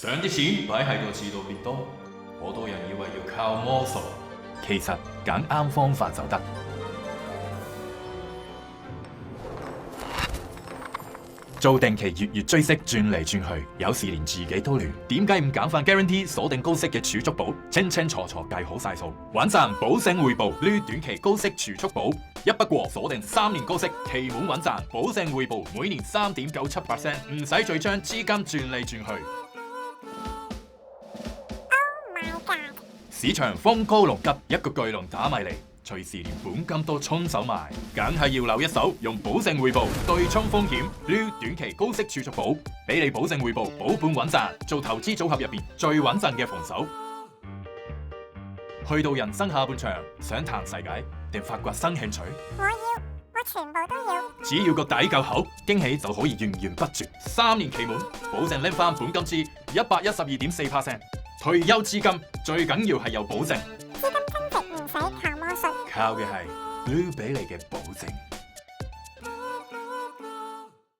想啲錢擺喺度遲到別多，好多人以為要靠魔術，其實揀啱方法就得。做定期月追息轉嚟轉去，有時連自己都亂。點解唔揀翻 Guarantee 鎖定高息嘅儲蓄寶？清清楚楚計好晒數，穩賺保證回報。呢短期高息儲蓄寶，一筆過鎖定3年高息，期滿穩賺，保證回報每年3.97%，唔使再將資金轉嚟轉去。市場風高浪急，一個巨龍打埋嚟，隨時連本金都沖走埋，梗係要留一手，用保證回報對沖風險。呢短期高息儲蓄寶，俾你保證回報，保本穩賺，做投資組合入邊最穩陣嘅防守。去到人生下半場，想談世界定發掘新興趣？我全部都要。只要個底夠厚，驚喜就可以源源不絕。3年期滿，保證拎翻本金至112.4%。退休資金最緊要係有保證，資金增值唔使靠魔術，靠嘅係 Blue 俾你嘅保證。